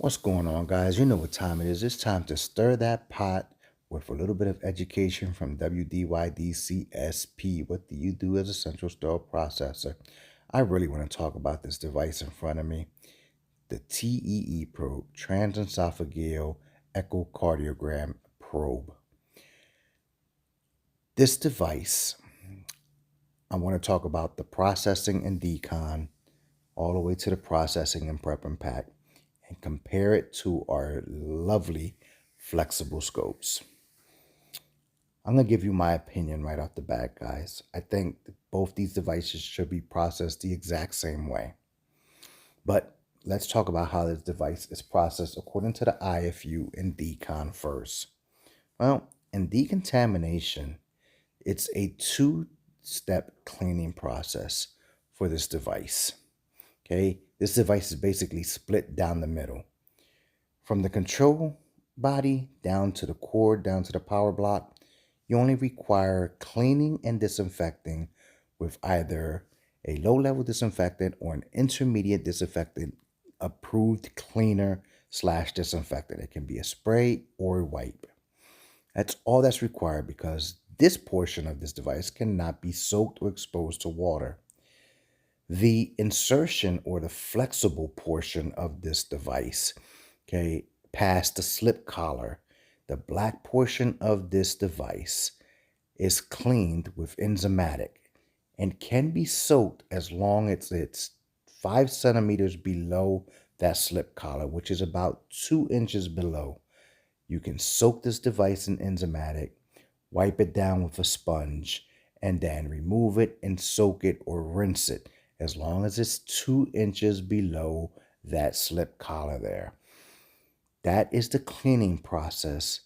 What's going on, guys? You know what time it is. It's time to stir that pot with a little bit of education from WDYDCSP. What do you do as a central sterile processor? I really want to talk about this device in front of me, the TEE probe, transesophageal echocardiogram probe. This device, I want to talk about the processing and decon, all the way to the processing and prep and pack, and compare it to our lovely flexible scopes. I'm going to give you my opinion right off the bat, guys. I think both these devices should be processed the exact same way. But let's talk about how this device is processed according to the IFU and decon first. Well, in decontamination, it's a two-step cleaning process for this device. Okay, this device is basically split down the middle. From the control body down to the cord, down to the power block, you only require cleaning and disinfecting with either a low-level disinfectant or an intermediate disinfectant approved cleaner / disinfectant. It can be a spray or a wipe. That's all that's required because this portion of this device cannot be soaked or exposed to water. The insertion or the flexible portion of this device, okay, past the slip collar, the black portion of this device is cleaned with enzymatic and can be soaked as long as it's 5 centimeters below that slip collar, which is about 2 inches below. You can soak this device in enzymatic, wipe it down with a sponge, and then remove it and soak it or rinse it as long as it's 2 inches below that slip collar there. That is the cleaning process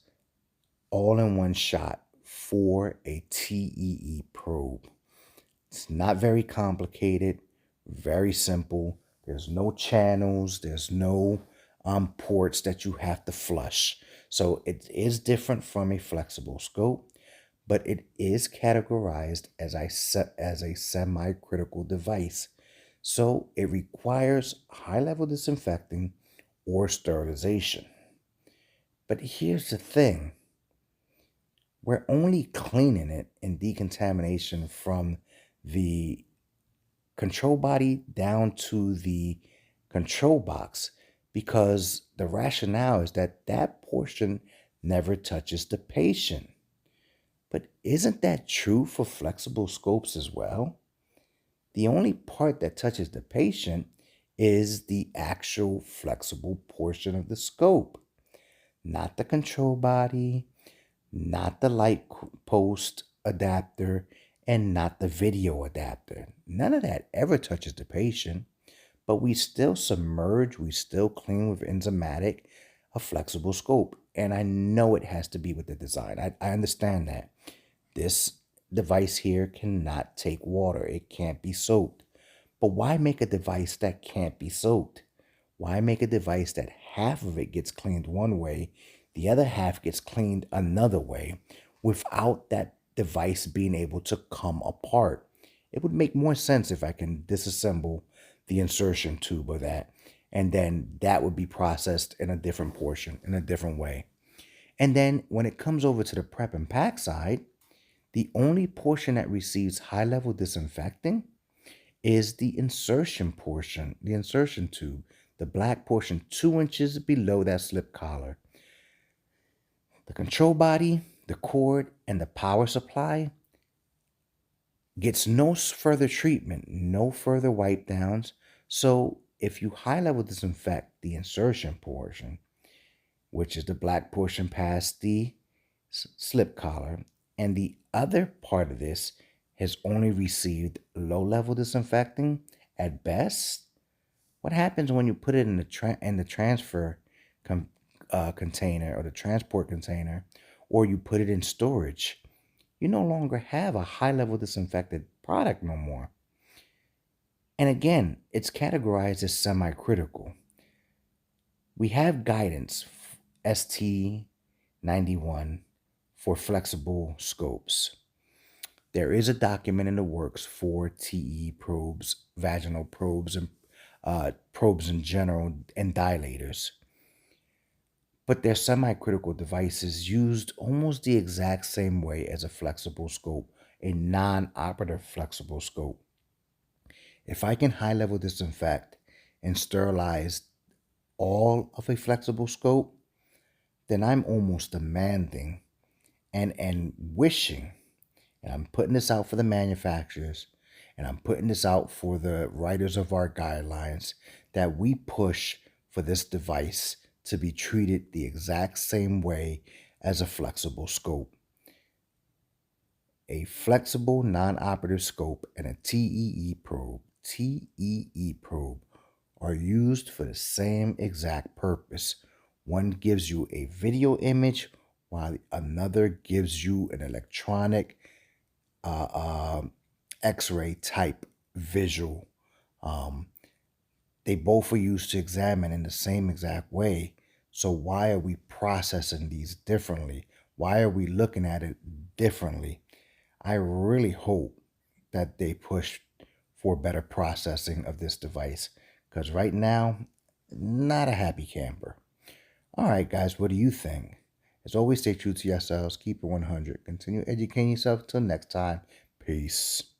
all in one shot for a TEE probe. It's not very complicated, very simple. There's no channels, there's no ports that you have to flush. So it is different from a flexible scope, but it is categorized as a semi-critical device. So it requires high-level disinfecting or sterilization. But here's the thing. We're only cleaning it in decontamination from the control body down to the control box because the rationale is that that portion never touches the patient. But isn't that true for flexible scopes as well? The only part that touches the patient is the actual flexible portion of the scope, not the control body, not the light post adapter, and not the video adapter. None of that ever touches the patient, but we still submerge, we still clean with enzymatic a flexible scope. And I know it has to be with the design. I understand that. This device here cannot take water. It can't be soaked. But why make a device that can't be soaked? Why make a device that half of it gets cleaned one way, the other half gets cleaned another way, without that device being able to come apart? It would make more sense if I can disassemble the insertion tube of that, and then that would be processed in a different portion, in a different way. And then when it comes over to the prep and pack side, the only portion that receives high-level disinfecting is the insertion portion, the insertion tube, the black portion 2 inches below that slip collar. The control body, the cord, and the power supply gets no further treatment, no further wipe downs. So if you high-level disinfect the insertion portion, which is the black portion past the slip collar, and the other part of this has only received low-level disinfecting at best, what happens when you put it in the transfer container or the transport container, or you put it in storage? You no longer have a high-level disinfected product no more. And again, it's categorized as semi-critical. We have guidance, ST91, for flexible scopes. There is a document in the works for TE probes, vaginal probes, and probes in general, and dilators. but they're semi-critical devices used almost the exact same way as a flexible scope, a non-operative flexible scope. If I can high-level disinfect and sterilize all of a flexible scope, then I'm almost demanding and wishing, and I'm putting this out for the manufacturers, and I'm putting this out for the writers of our guidelines, that we push for this device to be treated the exact same way as a flexible scope. A flexible non-operative scope and a TEE probe are used for the same exact purpose. One gives you a video image while another gives you an electronic uh, uh, X-ray type visual. Um, they both are used to examine in the same exact way. So why are we processing these differently? Why are we looking at it differently? I really hope that they push for better processing of this device, because right now, not a happy camper. All right, guys, what do you think? As always, stay true to yourselves, keep it 100, continue educating yourself. Till next time, peace.